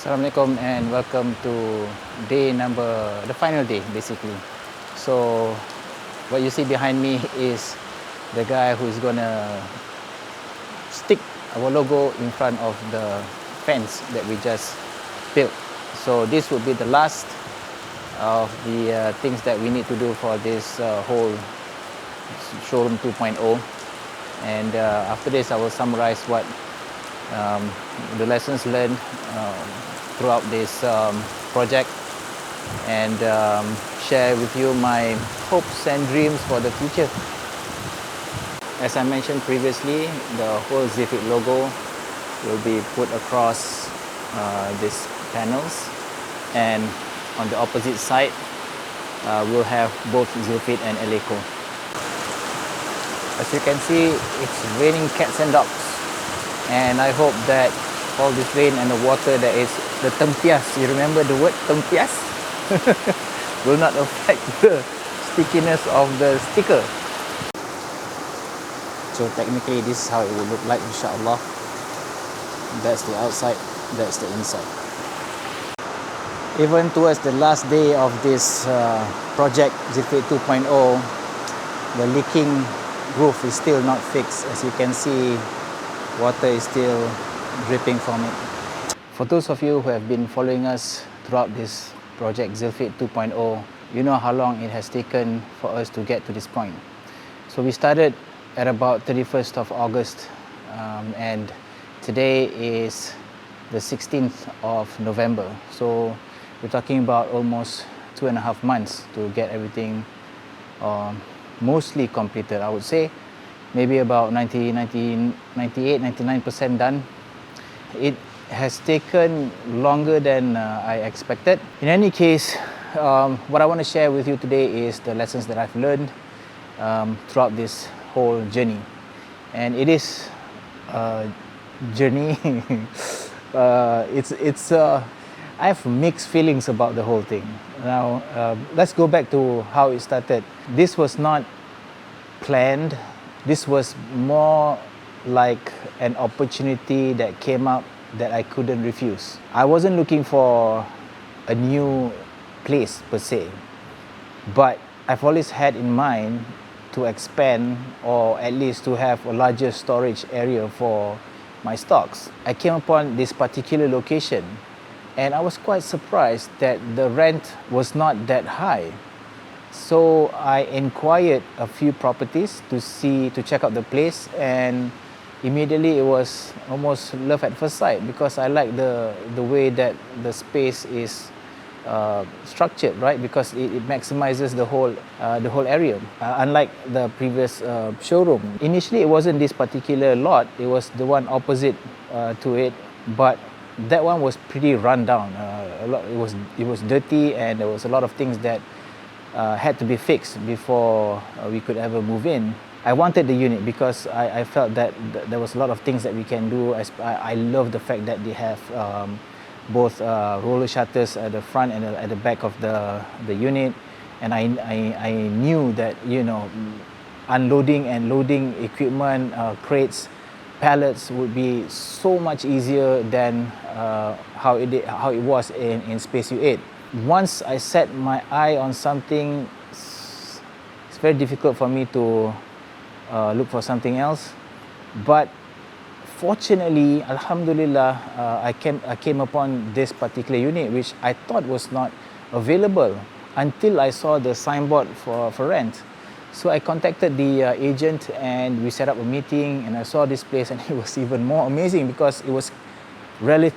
Assalamualaikum and welcome to the final day basically. So what you see behind me is the guy who is gonna stick our logo in front of the fence that we just built. So this would be the last of the things that we need to do for this whole showroom 2.0, and after this I will summarize what the lessons learned throughout this project and share with you my hopes and dreams for the future. As I mentioned previously, the whole Zealfit logo will be put across these panels, and on the opposite side we'll have both Zealfit and Eleco. As you can see, it's raining cats and dogs, and I hope that all this rain and the water that is the tempias, you remember the word tempias, will not affect the stickiness of the sticker. So technically this is how it will look like, Insya Allah. That's the outside, that's the inside. Even towards the last day of this project Zealfit 2.0, the leaking roof is still not fixed. As you can see, water is still dripping from it. For those of you who have been following us throughout this project Zealfit 2.0, you know how long it has taken for us to get to this point. So we started at about 31st of August and today is the 16th of November. So we're talking about almost 2.5 months to get everything mostly completed. I would say maybe about 98, 99% done. It has taken longer than I expected. In any case, what I want to share with you today is the lessons that I've learned throughout this whole journey. And it is a journey. I have mixed feelings about the whole thing. Now, let's go back to how it started. This was not planned. This was more like an opportunity that came up that I couldn't refuse. I wasn't looking for a new place per se, but I've always had in mind to expand, or at least to have a larger storage area for my stocks. I came upon this particular location and I was quite surprised that the rent was not that high. So I inquired a few properties to check out the place, and immediately it was almost love at first sight because I like the way that the space is structured, right? Because it maximizes the whole area. Unlike the previous showroom, initially it wasn't this particular lot; it was the one opposite to it, but that one was pretty run down. It was dirty, and there was a lot of things that had to be fixed before we could ever move in. I wanted the unit because I felt that there was a lot of things that we can do. I love the fact that they have both roller shutters at the front and at the back of the unit, and I knew that, you know, unloading and loading equipment, crates, pallets would be so much easier than how it was in Space U8. Once I set my eye on something, it's very difficult for me to look for something else. But fortunately, Alhamdulillah, I came upon this particular unit, which I thought was not available until I saw the signboard for rent. So I contacted the agent and we set up a meeting, and I saw this place, and it was even more amazing because it was relative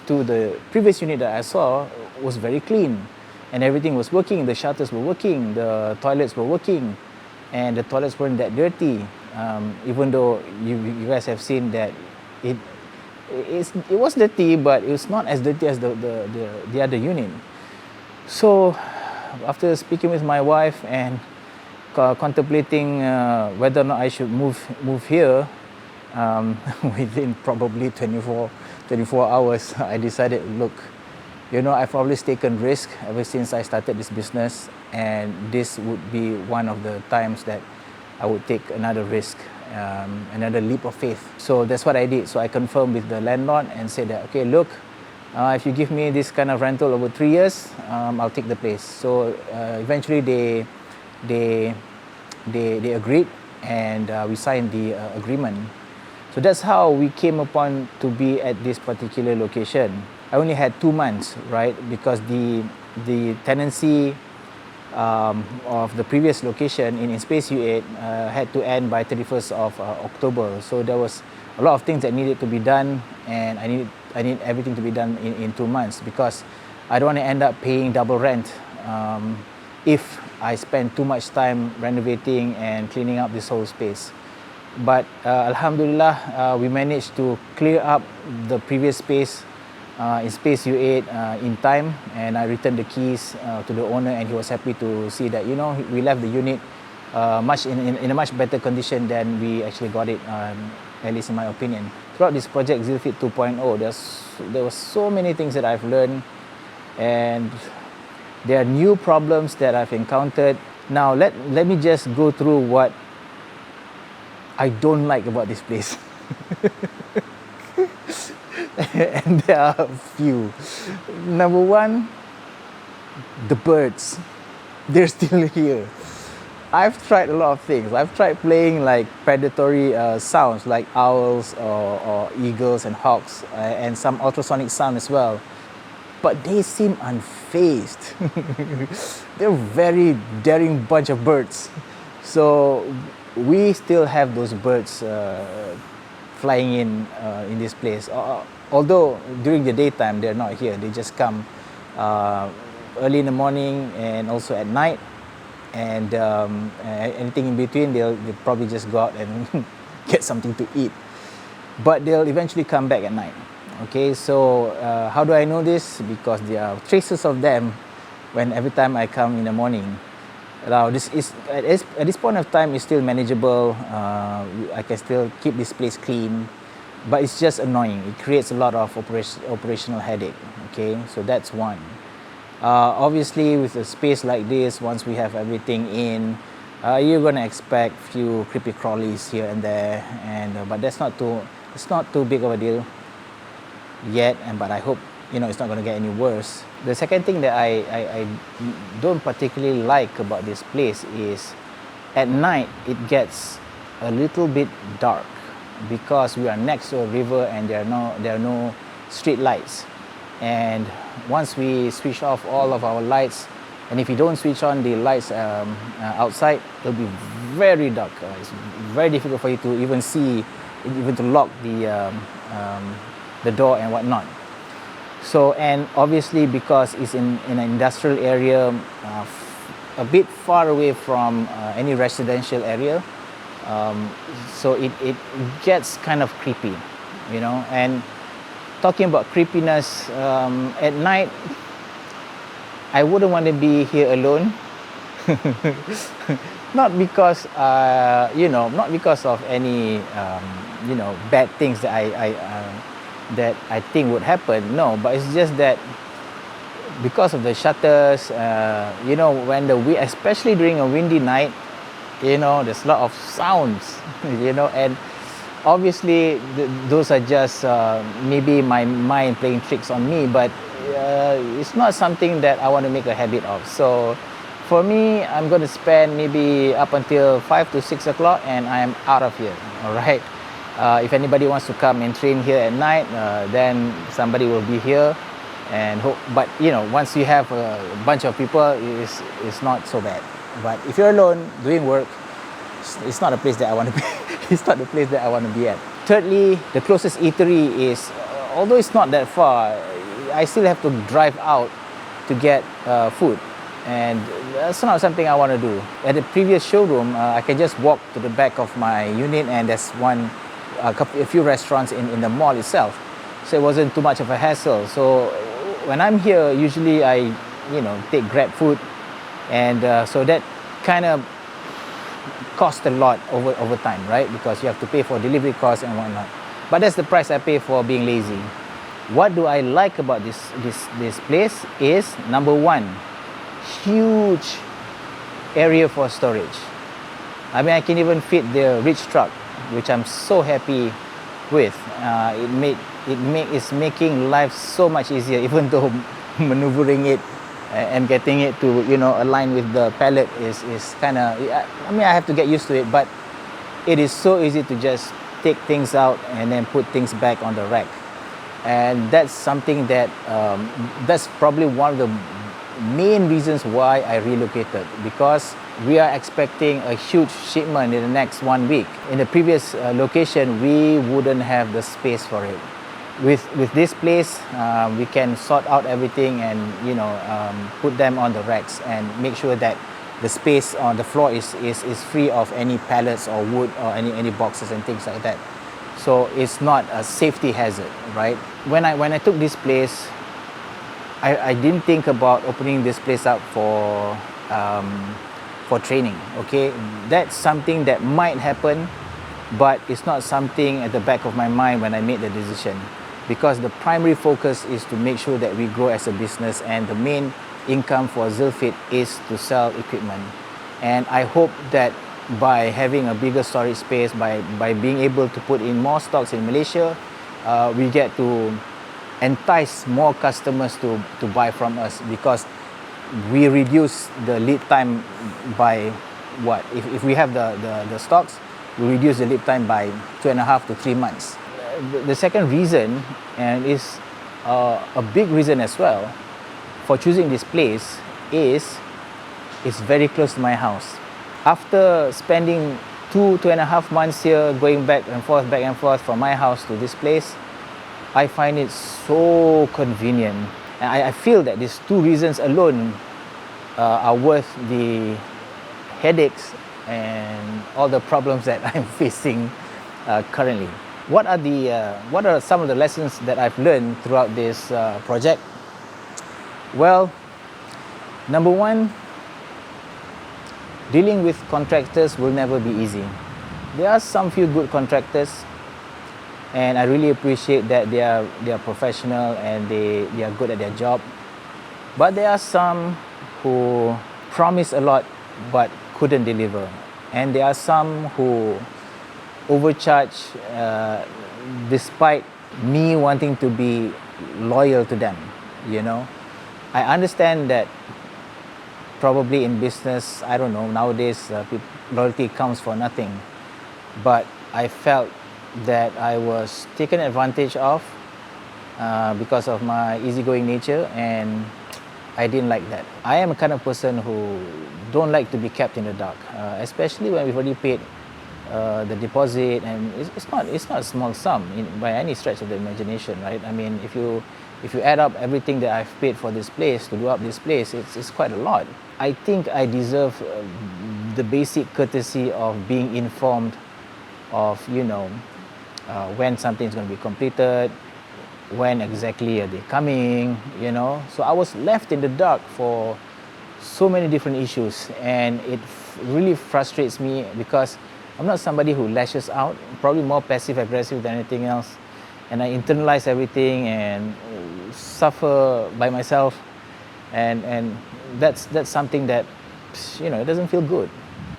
to the previous unit that I saw, was very clean, and everything was working. The shutters were working, the toilets were working, and the toilets weren't that dirty. Even though you guys have seen that it was dirty, but it was not as dirty as the other unit. So after speaking with my wife and contemplating whether or not I should move here, within probably 24 hours, I decided, look, you know, I've always taken risk ever since I started this business, and this would be one of the times that I would take another risk, another leap of faith. So that's what I did. So I confirmed with the landlord and said that, okay, look, If you give me this kind of rental over 3 years, I'll take the place. So eventually they agreed, and we signed the agreement. So that's how we came upon to be at this particular location. I only had 2 months, right? Because the tenancy of the previous location in Space U8 had to end by 31st of October. So there was a lot of things that needed to be done, and I need everything to be done in 2 months, because I don't want to end up paying double rent if I spend too much time renovating and cleaning up this whole space. But Alhamdulillah, we managed to clear up the previous space in Space U8 in time, and I returned the keys to the owner, and he was happy to see that, you know, we left the unit in a much better condition than we actually got it, at least in my opinion. Throughout this project, Zealfit 2.0, there were so many things that I've learned, and there are new problems that I've encountered. Now let me just go through what I don't like about this place. And there are a few. Number one, the birds. They're still here. I've tried a lot of things. I've tried playing like predatory sounds like owls or eagles and hawks, and some ultrasonic sound as well. But they seem unfazed. They're a very daring bunch of birds. So we still have those birds flying in this place. Although during the daytime they're not here. They just come early in the morning and also at night. And anything in between, they'll probably just go out and get something to eat. But they'll eventually come back at night. Okay, so how do I know this? Because there are traces of them every time I come in the morning. Now, this is at this point of time is still manageable. I can still keep this place clean, but it's just annoying. It creates a lot of operational headache. Okay, so that's one. Obviously, with a space like this, once we have everything in, you're gonna expect few creepy crawlies here and there, but it's not too big of a deal yet. But I hope it's not gonna get any worse. The second thing that I don't particularly like about this place is at night it gets a little bit dark because we are next to a river and there are no street lights. And once we switch off all of our lights, and if you don't switch on the lights outside, it'll be very dark. It's very difficult for you to even see, even to lock the door and whatnot. So, and obviously because it's in an industrial area, a bit far away from any residential area, so it gets kind of creepy, and talking about creepiness, at night, I wouldn't want to be here alone. Not because, not because of any, bad things that I think would happen. No, but it's just that because of the shutters, when especially during a windy night, there's a lot of sounds, and obviously those are just maybe my mind playing tricks on me, but it's not something that I want to make a habit of. So for me, I'm going to spend maybe up until 5 to 6 o'clock and I am out of here. All right. If anybody wants to come and train here at night, then somebody will be here. But once you have a bunch of people, it's not so bad. But if you're alone doing work, it's not a place that I want to be. It's not the place that I want to be at. Thirdly, the closest eatery is, although it's not that far, I still have to drive out to get food, and that's not something I want to do. At the previous showroom, I can just walk to the back of my unit, and there's a few restaurants in the mall itself, so it wasn't too much of a hassle. So when I'm here, usually I take Grab food, and so that kind of cost a lot over time, right? Because you have to pay for delivery costs and whatnot. But that's the price I pay for being lazy. What do I like about this place is, number one, huge area for storage. I mean, I can even fit the reach truck, which I'm so happy with. It's making life so much easier, even though maneuvering it and getting it to align with the pallet is kind of, I mean, I have to get used to it, but it is so easy to just take things out and then put things back on the rack. And that's something that that's probably one of the main reasons why I relocated, because we are expecting a huge shipment in the next 1 week. In the previous location, we wouldn't have the space for it. With this place, we can sort out everything and put them on the racks and make sure that the space on the floor is free of any pallets or wood or any boxes and things like that. So it's not a safety hazard, right? When I took this place, I didn't think about opening this place up for training. Okay, that's something that might happen, but it's not something at the back of my mind when I made the decision, because the primary focus is to make sure that we grow as a business, and the main income for Zealfit is to sell equipment. And I hope that by having a bigger storage space, by being able to put in more stocks in Malaysia, we get to entice more customers to buy from us, because we reduce the lead time by what? If we have the stocks, we reduce the lead time by 2.5 to 3 months. The second reason, and is a big reason as well, for choosing this place is it's very close to my house. After spending 2.5 months here, going back and forth from my house to this place, I find it so convenient. And I feel that these two reasons alone are worth the headaches and all the problems that I'm facing currently. What are some of the lessons that I've learned throughout this project? Well, number one, dealing with contractors will never be easy. There are some few good contractors, and I really appreciate that they are professional and they are good at their job. But there are some who promise a lot but couldn't deliver, and there are some who overcharge despite me wanting to be loyal to them. I understand that probably in business, I don't know, nowadays loyalty counts for nothing, but I felt that I was taken advantage of because of my easygoing nature, and I didn't like that. I am a kind of person who don't like to be kept in the dark, especially when we've already paid the deposit, and it's not a small sum by any stretch of the imagination, right? I mean, if you add up everything that I've paid for this place, to do up this place, it's quite a lot. I think I deserve the basic courtesy of being informed of when something is going to be completed, when exactly are they coming, So I was left in the dark for so many different issues, and it really frustrates me because I'm not somebody who lashes out, probably more passive-aggressive than anything else, and I internalize everything and suffer by myself, and that's something that it doesn't feel good.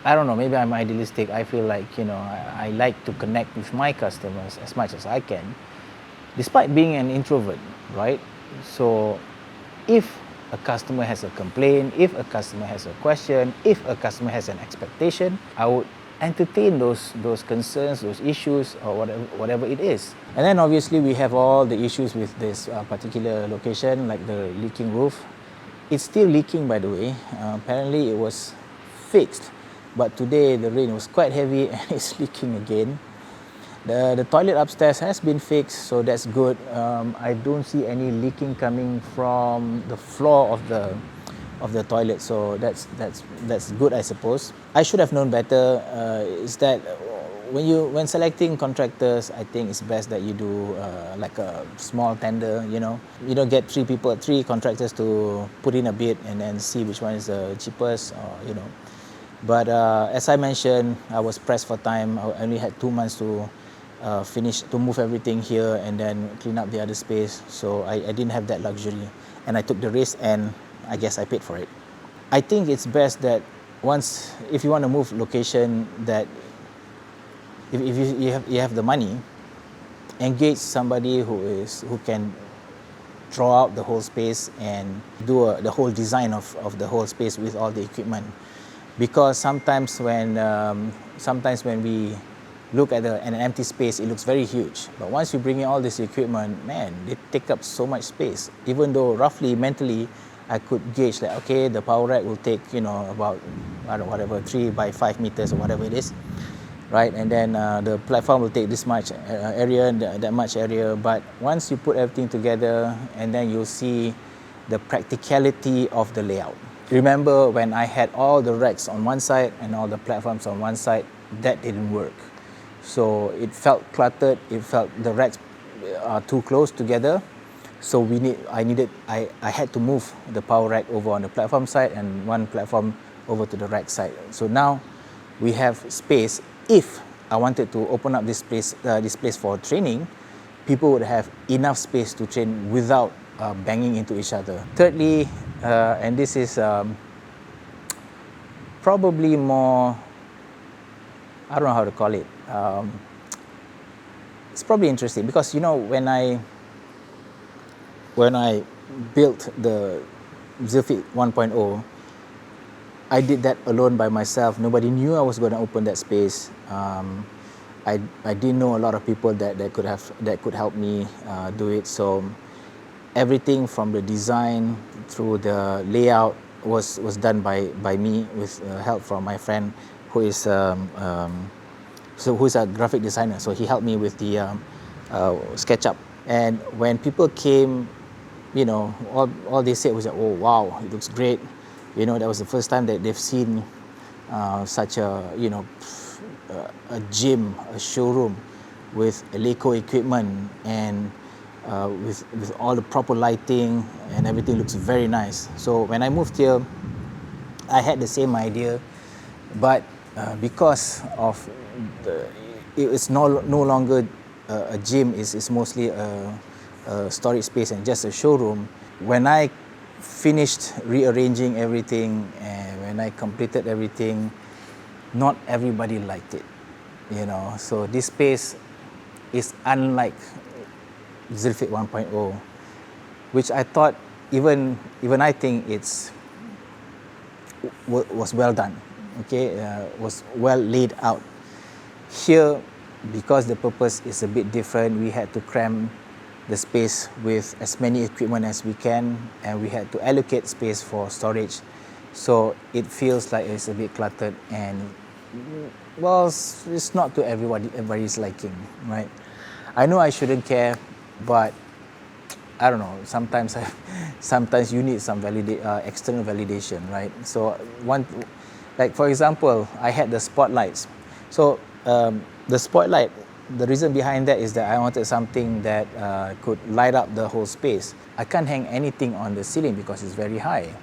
I don't know, maybe I'm idealistic. I feel like I like to connect with my customers as much as I can, despite being an introvert, right? So if a customer has a complaint, if a customer has a question, if a customer has an expectation, I would entertain those concerns, those issues, or whatever it is. And then obviously we have all the issues with this particular location, like the leaking roof. It's still leaking, by the way. Apparently it was fixed, but today the rain was quite heavy and it's leaking again. The toilet upstairs has been fixed, so that's good. I don't see any leaking coming from the floor of the toilet, so that's good, I suppose. I should have known better. Is that when selecting contractors, I think it's best that you do like a small tender. You don't get three contractors to put in a bid and then see which one is the cheapest, But as I mentioned, I was pressed for time. I only had 2 months to move everything here and then clean up the other space. So I didn't have that luxury, and I took the risk, and I guess I paid for it. I think it's best that if you want to move location, that if you have the money, engage somebody who can draw out the whole space and do the whole design of the whole space with all the equipment. Because sometimes when we look at an empty space, it looks very huge. But once you bring in all this equipment, man, they take up so much space. Even though roughly mentally, I could gauge like, okay, the power rack will take, about, I don't know, whatever, 3 by 5 meters or whatever it is, right? And then the platform will take this much area, that much area. But once you put everything together, and then you'll see the practicality of the layout. Remember when I had all the racks on one side and all the platforms on one side, that didn't work. So it felt cluttered, it felt the racks are too close together. So I had to move the power rack over on the platform side and one platform over to the rack side. So now we have space. If I wanted to open up this place for training, people would have enough space to train without banging into each other. Thirdly, and this is probably more, I don't know how to call it. It's probably interesting because when I built the Zealfit 1.0, I did that alone by myself. Nobody knew I was going to open that space. I didn't know a lot of people that could help me do it. So everything from the design through the layout was done by me with help from my friend who's a graphic designer. So he helped me with the SketchUp. And when people came, all they said was like, oh wow, it looks great. That was the first time that they've seen such a gym, a showroom with Eleco equipment and with all the proper lighting, and everything looks very nice. So when I moved here, I had the same idea, but because of it's no longer a gym, it's mostly a storage space and just a showroom. When I finished rearranging everything and when I completed everything, not everybody liked it, So this space is unlike Zealfit 1.0, which I thought even I think was well done, was well laid out. Here, because the purpose is a bit different, we had to cram the space with as many equipment as we can, and we had to allocate space for storage. So it feels like it's a bit cluttered, and well, it's not to everybody's liking, right? I know I shouldn't care, but I don't know. Sometimes you need some external validation, right? So for example, I had the spotlights. So the spotlight, the reason behind that is that I wanted something that could light up the whole space. I can't hang anything on the ceiling because it's very high.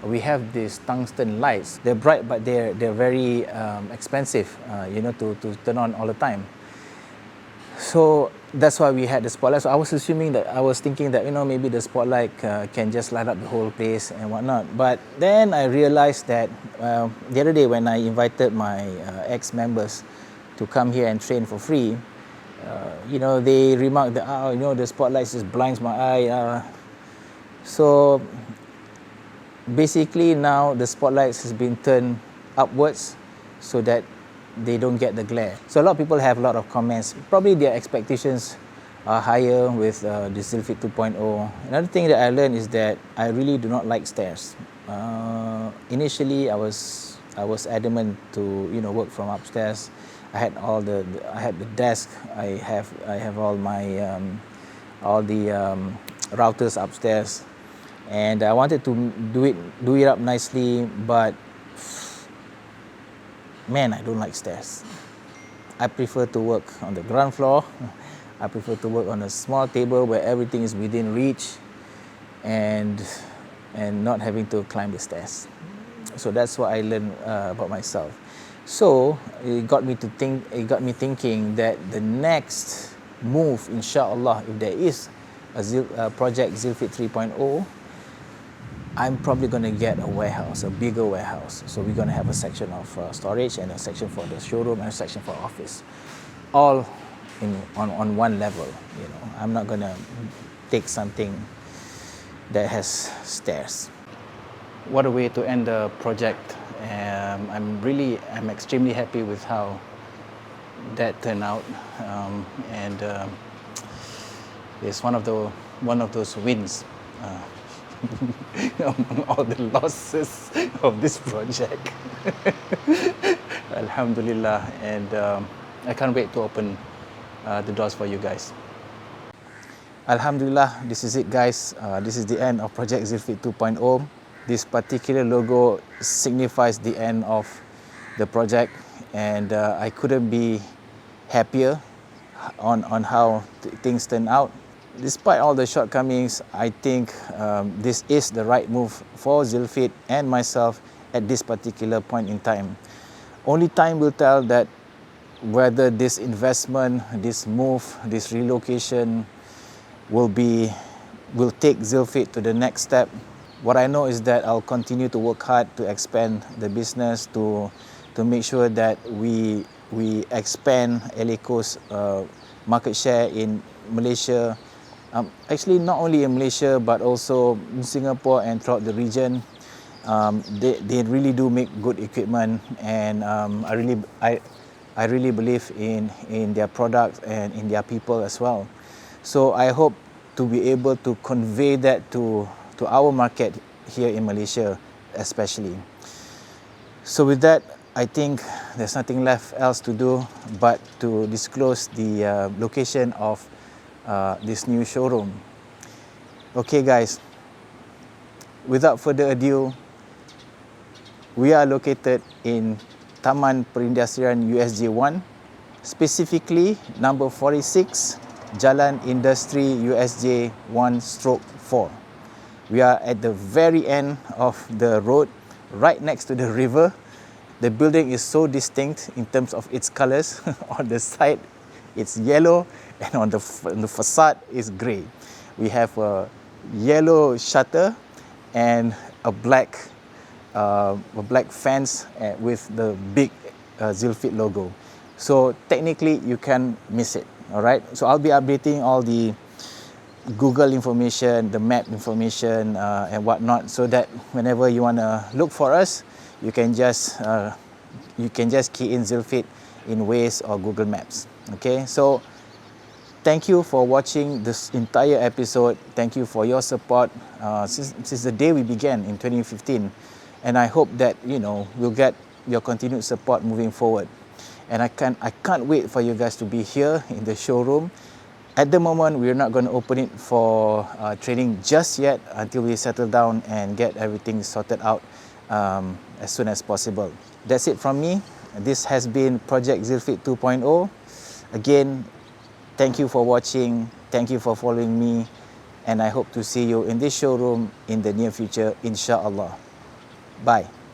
We have these tungsten lights. They're bright, but they're very expensive, to turn on all the time. So that's why we had the spotlight. So I was thinking that maybe the spotlight can just light up the whole place and whatnot. But then I realized that the other day when I invited my ex-members to come here and train for free, they remarked that the spotlight just blinds my eye. So basically now the spotlights has been turned upwards so that they don't get the glare. So a lot of people have a lot of comments. Probably their expectations are higher with the Zealfit 2.0. Another thing that I learned is that I really do not like stairs. Initially, I was adamant to work from upstairs. I had the desk. I have all my routers upstairs, and I wanted to do it up nicely, but man, I don't like stairs. I prefer to work on the ground floor. I prefer to work on a small table where everything is within reach and not having to climb the stairs. So that's what I learned about myself. So it got me thinking that the next move, Insya Allah, if there is a project Zealfit 3.0, I'm probably going to get a warehouse, a bigger warehouse. So we're going to have a section of storage and a section for the showroom and a section for office. All on one level. You know, I'm not gonna take something that has stairs. What a way to end the project. I'm extremely happy with how that turned out, and it's one of those wins among all the losses of this project. Alhamdulillah, and I can't wait to open the doors for you guys. Alhamdulillah, this is it, guys. This is the end of Project Zealfit 2.0. This particular logo signifies the end of the project, and I couldn't be happier on how things turned out. Despite all the shortcomings, I think this is the right move for Zealfit and myself at this particular point in time. Only time will tell that whether this investment, this move, this relocation will take Zealfit to the next step. What I know is that I'll continue to work hard to expand the business, to make sure that we expand Eleco's market share in Malaysia. Actually, not only in Malaysia but also in Singapore and throughout the region. They really do make good equipment, and I really believe in their products and in their people as well. So I hope to be able to convey that to our market here in Malaysia especially. So with that, I think there's nothing left else to do but to disclose the location of this new showroom. Okay guys, without further ado, we are located in Taman Perindustrian USJ 1, specifically number 46, Jalan Industri USJ 1/4. We are at the very end of the road, right next to the river. The building is so distinct in terms of its colors. On the side, it's yellow, and on the facade is grey. We have a yellow shutter and a black fence with the big Zealfit logo. So technically, you can't miss it. All right. So I'll be updating all the Google information, the map information, and whatnot, so that whenever you wanna look for us, you can just key in Zealfit in Waze or Google Maps. Okay. So thank you for watching this entire episode. Thank you for your support since the day we began in 2015, and I hope that we'll get your continued support moving forward. And I can't wait for you guys to be here in the showroom. At the moment, we're not going to open it for training just yet until we settle down and get everything sorted out as soon as possible. That's it from me. This has been Project Zealfit 2.0. Again, thank you for watching. Thank you for following me. And I hope to see you in this showroom in the near future, Insya Allah. Bye.